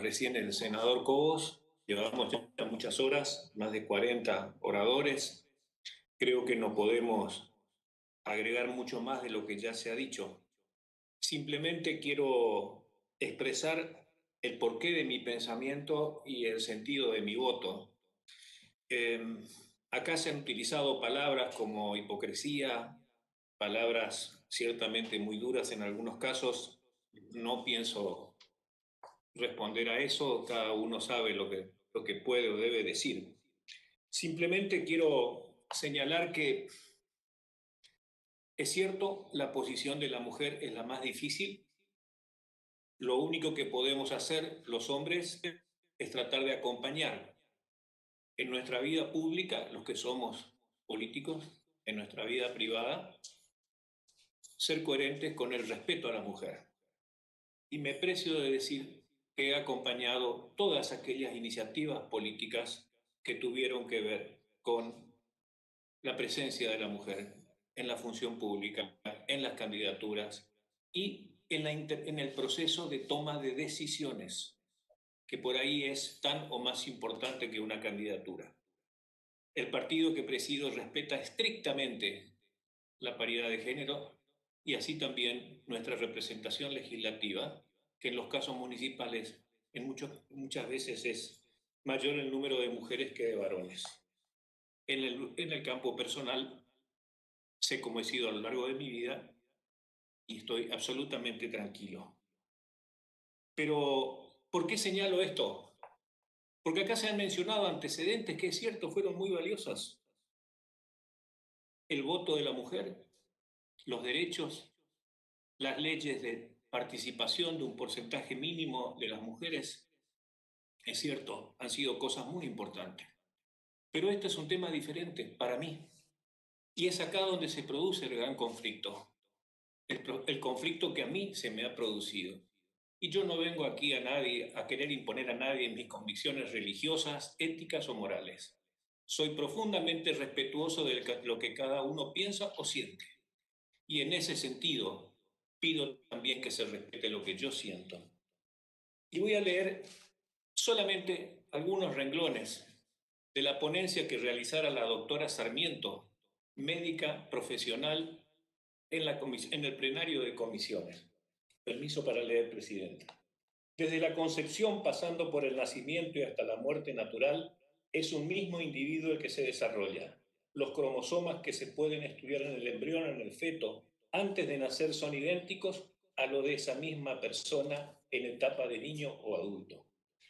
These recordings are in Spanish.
recién el senador Cobos. Llevamos ya muchas horas, más de 40 oradores. Creo que no podemos agregar mucho más de lo que ya se ha dicho. Simplemente quiero expresar el porqué de mi pensamiento y el sentido de mi voto. Eh, Acá se han utilizado palabras como hipocresía, palabras ciertamente muy duras en algunos casos. No pienso responder a eso, cada uno sabe lo que puede o debe decir. Simplemente quiero señalar que es cierto, la posición de la mujer es la más difícil. Lo único que podemos hacer los hombres es tratar de acompañar en nuestra vida pública, los que somos políticos, en nuestra vida privada, ser coherentes con el respeto a la mujer. Y me precio de decir que he acompañado todas aquellas iniciativas políticas que tuvieron que ver con la presencia de la mujer en la función pública, en las candidaturas y en el proceso de toma de decisiones, que por ahí es tan o más importante que una candidatura. El partido que presido respeta estrictamente la paridad de género y así también nuestra representación legislativa, que en los casos municipales muchas veces es mayor el número de mujeres que de varones. En el campo personal, sé cómo he sido a lo largo de mi vida y estoy absolutamente tranquilo. Pero, ¿por qué señalo esto? Porque acá se han mencionado antecedentes que es cierto, fueron muy valiosas. El voto de la mujer, los derechos, las leyes de participación de un porcentaje mínimo de las mujeres, es cierto, han sido cosas muy importantes. Pero este es un tema diferente para mí. Y es acá donde se produce el gran conflicto. El conflicto que a mí se me ha producido. Y yo no vengo aquí a querer imponer a nadie mis convicciones religiosas, éticas o morales. Soy profundamente respetuoso de lo que cada uno piensa o siente. Y en ese sentido, pido también que se respete lo que yo siento. Y voy a leer solamente algunos renglones de la ponencia que realizara la doctora Sarmiento, médica profesional en el plenario de comisiones. Permiso para leer, presidente. Desde la concepción, pasando por el nacimiento y hasta la muerte natural, es un mismo individuo el que se desarrolla. Los cromosomas que se pueden estudiar en el embrión, en el feto, antes de nacer son idénticos a lo de esa misma persona en etapa de niño o adulto.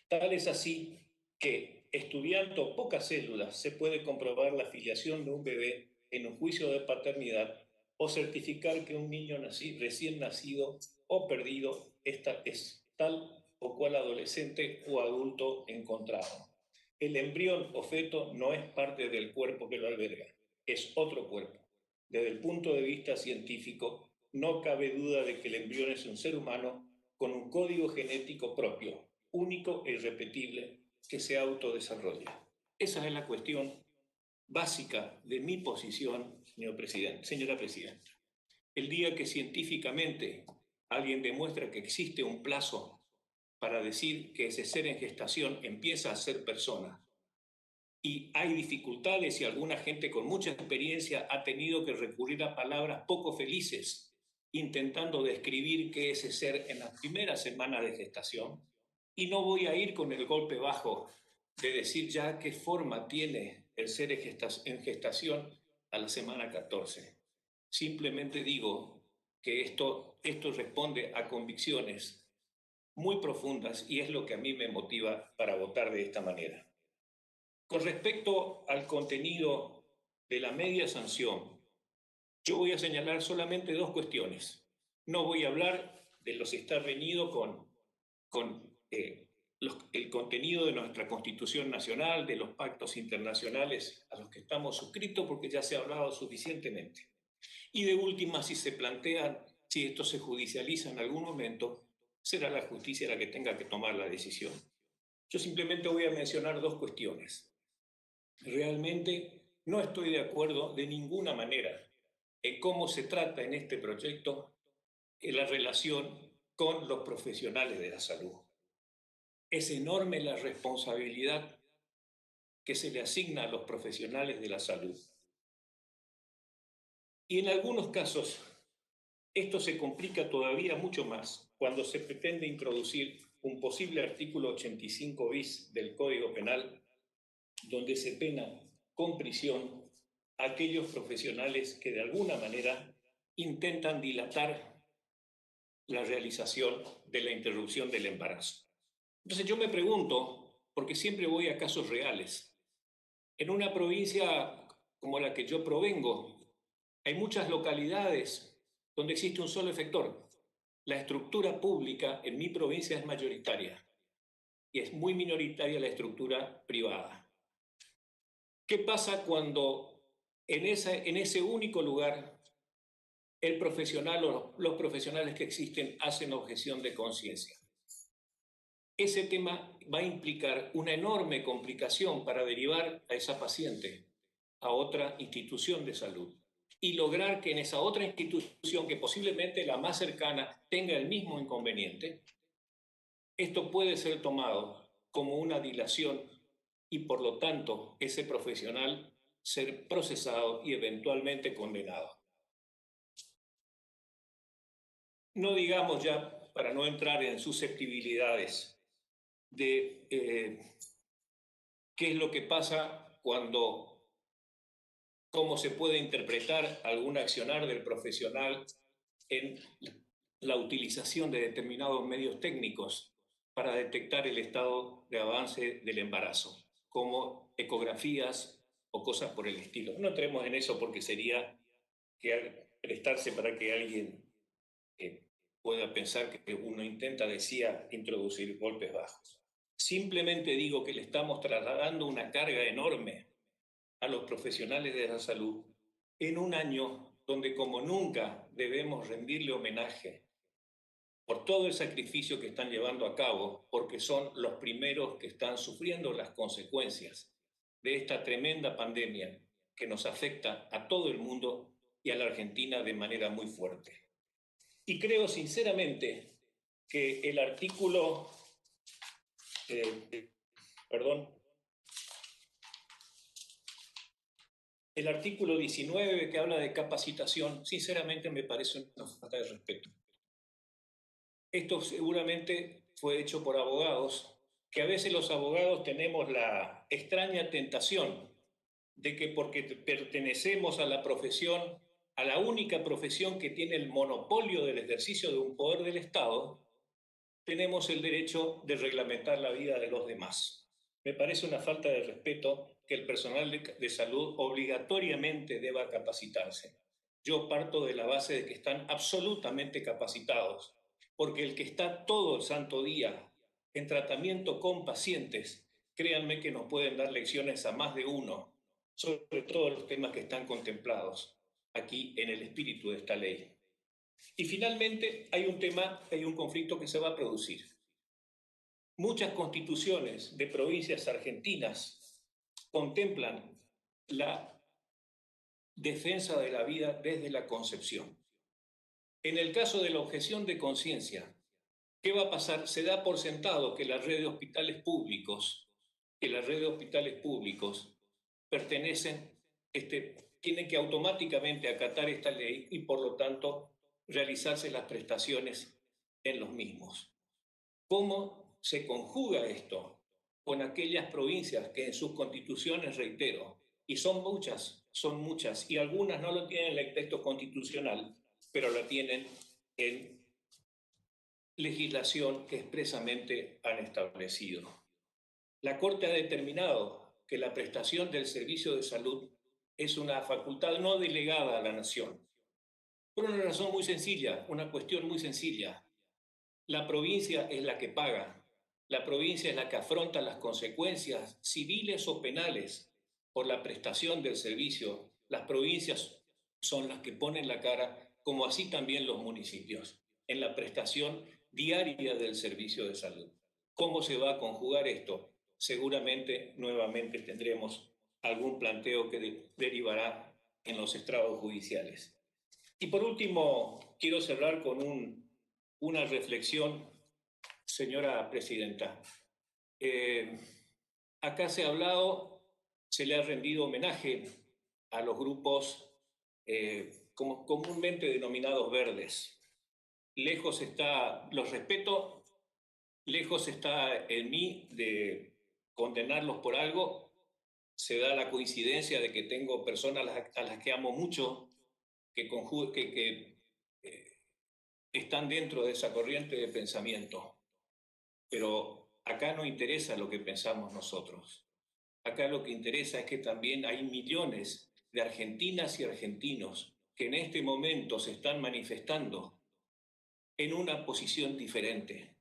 Tal es así que, estudiando pocas células, se puede comprobar la filiación de un bebé en un juicio de paternidad o certificar que un niño recién nacido o perdido es tal o cual adolescente o adulto encontrado. El embrión o feto no es parte del cuerpo que lo alberga, es otro cuerpo. Desde el punto de vista científico, no cabe duda de que el embrión es un ser humano con un código genético propio, único e irrepetible, que se autodesarrolla. Esa es la cuestión básica de mi posición, señora presidenta. El día que científicamente alguien demuestra que existe un plazo para decir que ese ser en gestación empieza a ser persona y hay dificultades y alguna gente con mucha experiencia ha tenido que recurrir a palabras poco felices intentando describir qué es ese ser en las primeras semanas de gestación, y no voy a ir con el golpe bajo de decir ya qué forma tiene el ser en gestación a la semana 14. Simplemente digo que esto responde a convicciones muy profundas y es lo que a mí me motiva para votar de esta manera. Con respecto al contenido de la media sanción, yo voy a señalar solamente dos cuestiones. No voy a hablar de los que está reñido con el contenido de nuestra Constitución Nacional, de los pactos internacionales a los que estamos suscritos, porque ya se ha hablado suficientemente. Y de última, si se plantean, si esto se judicializa en algún momento, será la justicia la que tenga que tomar la decisión. Yo simplemente voy a mencionar dos cuestiones. Realmente no estoy de acuerdo de ninguna manera en cómo se trata en este proyecto la relación con los profesionales de la salud. Es enorme la responsabilidad que se le asigna a los profesionales de la salud. Y en algunos casos, esto se complica todavía mucho más cuando se pretende introducir un posible artículo 85 bis del Código Penal, donde se pena con prisión a aquellos profesionales que de alguna manera intentan dilatar la realización de la interrupción del embarazo. Entonces yo me pregunto, porque siempre voy a casos reales, en una provincia como la que yo provengo, hay muchas localidades donde existe un solo efector. La estructura pública en mi provincia es mayoritaria y es muy minoritaria la estructura privada. ¿Qué pasa cuando en ese único lugar el profesional o los profesionales que existen hacen objeción de conciencia? Ese tema va a implicar una enorme complicación para derivar a esa paciente a otra institución de salud y lograr que en esa otra institución, que posiblemente la más cercana, tenga el mismo inconveniente. Esto puede ser tomado como una dilación y por lo tanto ese profesional ser procesado y eventualmente condenado. No digamos ya, para no entrar en susceptibilidades, de qué es lo que pasa cuando, cómo se puede interpretar algún accionar del profesional en la utilización de determinados medios técnicos para detectar el estado de avance del embarazo, como ecografías o cosas por el estilo. No entremos en eso porque sería prestarse para que alguien eh, pueda pensar que uno intenta, decía, introducir golpes bajos. Simplemente digo que le estamos trasladando una carga enorme a los profesionales de la salud en un año donde como nunca debemos rendirle homenaje por todo el sacrificio que están llevando a cabo, porque son los primeros que están sufriendo las consecuencias de esta tremenda pandemia que nos afecta a todo el mundo y a la Argentina de manera muy fuerte. Y creo sinceramente que el artículo, perdón, el artículo 19 que habla de capacitación, sinceramente me parece una falta de respeto. Esto seguramente fue hecho por abogados, que a veces los abogados tenemos la extraña tentación de que porque pertenecemos a la profesión, a la única profesión que tiene el monopolio del ejercicio de un poder del Estado, tenemos el derecho de reglamentar la vida de los demás. Me parece una falta de respeto que el personal de salud obligatoriamente deba capacitarse. Yo parto de la base de que están absolutamente capacitados, porque el que está todo el santo día en tratamiento con pacientes, créanme que nos pueden dar lecciones a más de uno sobre todos los temas que están contemplados aquí en el espíritu de esta ley. Y finalmente hay un tema, hay un conflicto que se va a producir. Muchas constituciones de provincias argentinas contemplan la defensa de la vida desde la concepción. En el caso de la objeción de conciencia, ¿qué va a pasar? Se da por sentado que la red de hospitales públicos, pertenecen, tienen que automáticamente acatar esta ley y por lo tanto realizarse las prestaciones en los mismos. ¿Cómo se conjuga esto con aquellas provincias que en sus constituciones, reitero, y son muchas, y algunas no lo tienen en el texto constitucional, pero la tienen en legislación que expresamente han establecido? La Corte ha determinado que la prestación del servicio de salud es una facultad no delegada a la nación, por una razón muy sencilla, una cuestión muy sencilla. La provincia es la que paga, la provincia es la que afronta las consecuencias civiles o penales por la prestación del servicio. Las provincias son las que ponen la cara, como así también los municipios, en la prestación diaria del servicio de salud. ¿Cómo se va a conjugar esto? Seguramente nuevamente tendremos algún planteo que derivará en los estrados judiciales. Y por último, quiero cerrar con una reflexión, señora presidenta. Acá se ha hablado, se le ha rendido homenaje a los grupos como comúnmente denominados verdes. Lejos está, los respeto, lejos está en mí de condenarlos por algo. Se da la coincidencia de que tengo personas a las que amo mucho, que están dentro de esa corriente de pensamiento. Pero acá no interesa lo que pensamos nosotros. Acá lo que interesa es que también hay millones de argentinas y argentinos que en este momento se están manifestando en una posición diferente.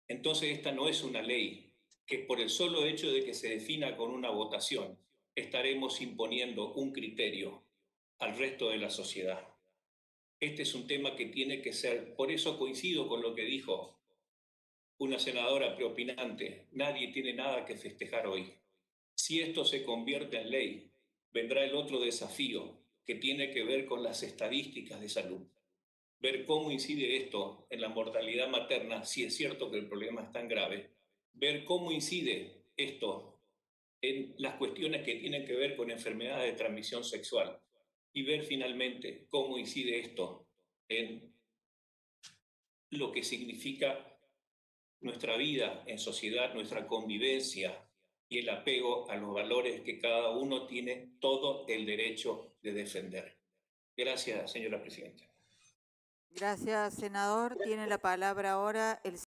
Entonces esta no es una ley que por el solo hecho de que se defina con una votación estaremos imponiendo un criterio al resto de la sociedad. Este es un tema que tiene que ser, por eso coincido con lo que dijo una senadora preopinante, nadie tiene nada que festejar hoy. Si esto se convierte en ley, vendrá el otro desafío que tiene que ver con las estadísticas de salud. Ver cómo incide esto en la mortalidad materna, si es cierto que el problema es tan grave. Ver cómo incide esto en las cuestiones que tienen que ver con enfermedades de transmisión sexual. Y ver finalmente cómo incide esto en lo que significa nuestra vida en sociedad, nuestra convivencia y el apego a los valores que cada uno tiene todo el derecho de defender. Gracias, señora presidenta. Gracias, senador. Tiene la palabra ahora el